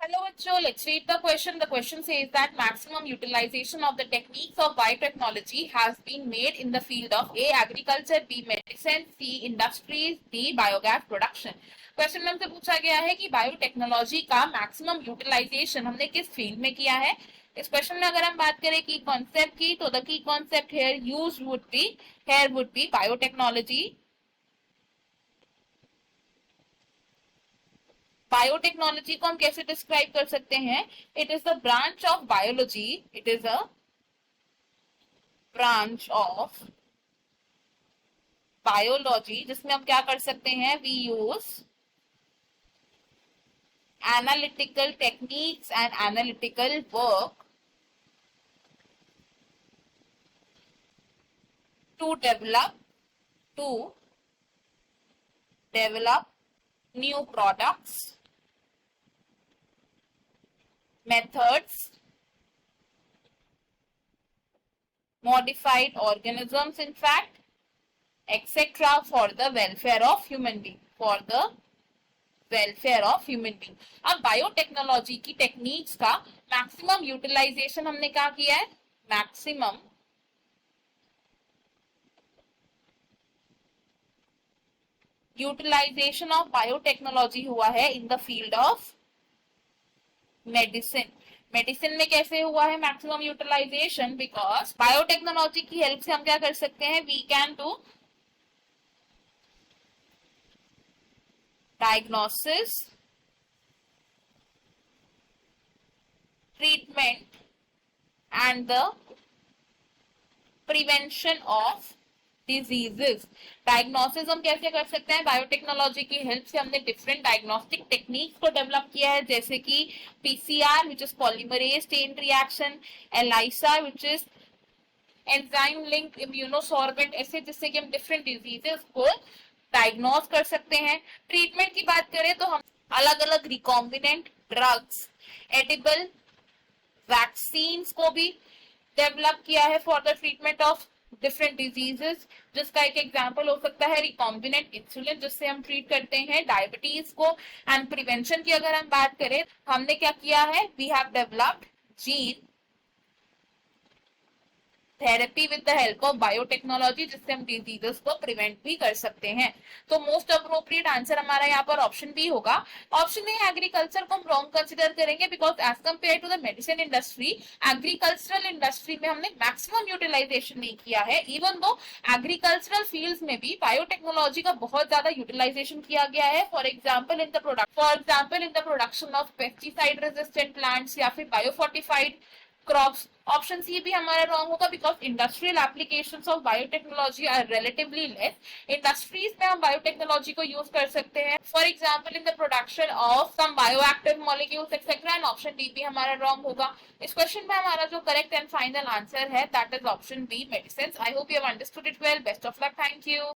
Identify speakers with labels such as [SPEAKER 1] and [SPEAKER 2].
[SPEAKER 1] Hello, bachcho. Let's read the question. The question says that maximum utilization of the techniques of biotechnology has been made in the field of A. Agriculture, B. Medicine, C. Industries, D. Biogas production. Question में हमसे पूछा गया है कि biotechnology का maximum utilisation हमने किस field में किया है। इस क्वेश्चन में अगर हम बात करें की कॉन्सेप्ट की, तो the key concept here would be biotechnology. Biotechnology को हम कैसे डिस्क्राइब कर सकते हैं? It is the branch of biology, it is a branch of biology जिसमें हम क्या कर सकते हैं? We use analytical techniques and analytical work to develop new products, methods, modified organisms, in fact, etc. for the welfare of human being. For the welfare of human being. अब biotechnology की techniques का maximum utilisation हमने क्या किया है? Maximum utilisation of biotechnology हुआ है in the field of medicine. Medicine में कैसे हुआ है मैक्सिमम यूटिलाइजेशन? बिकॉज बायोटेक्नोलॉजी की हेल्प से हम क्या कर सकते हैं? We can do diagnosis, treatment and the prevention of diseases. Diagnosis हम कैसे कर सकते हैं? बायोटेक्नोलॉजी की हेल्प से हमने डिफरेंट डायग्नोस्टिक टेक्निक्स को डेवलप किया है, जैसे कि PCR which is polymerase chain reaction, ELISA which is enzyme link immunosorbent, ऐसे जिससे कि हम डिफरेंट डिजीजेस को डायग्नोज कर सकते हैं। ट्रीटमेंट की बात करें तो हम अलग अलग रिकॉम्बिनेंट ड्रग्स, एडिबल वैक्सीन्स को भी डेवलप किया है for the treatment of different diseases, जिसका एक एग्जांपल हो सकता है रिकॉम्बिनेंट इंसुलिन, जिससे हम ट्रीट करते हैं डायबिटीज को। एंड प्रिवेंशन की अगर हम बात करें, हमने क्या किया है? We have developed gene therapy with the help of biotechnology, जिससे हम डिजीजेस को प्रिवेंट भी कर सकते हैं। तो मोस्ट अप्रोप्रिएट आंसर हमारा यहाँ पर ऑप्शन बी होगा। ऑप्शन ए एग्रीकल्चर को हम रॉन्ग कंसिडर करेंगे, because as compare to the medicine industry, agricultural industry में हमने मैक्सिमम यूटिलाइजेशन नहीं किया है। इवन दो एग्रीकल्चरल फील्ड्स में भी बायोटेक्नोलॉजी का बहुत ज्यादा यूटिलाइजेशन किया गया है। For example in the production of pesticide resistant plants या फिर बायोफोर्टिफाइड क्रॉप्स। ऑप्शन सी भी हमारा रॉन्ग होगा, because industrial applications of biotechnology are relatively less. Industries में हम बायोटेक्नोलॉजी को यूज कर सकते हैं, for example in the production of some bioactive molecules etcetera. And option D भी हमारा रॉन्ग होगा। इस क्वेश्चन में हमारा जो करेक्ट एंड फाइनल आंसर है that is option B, medicine. I hope you have understood it well. Best of luck. Thank you.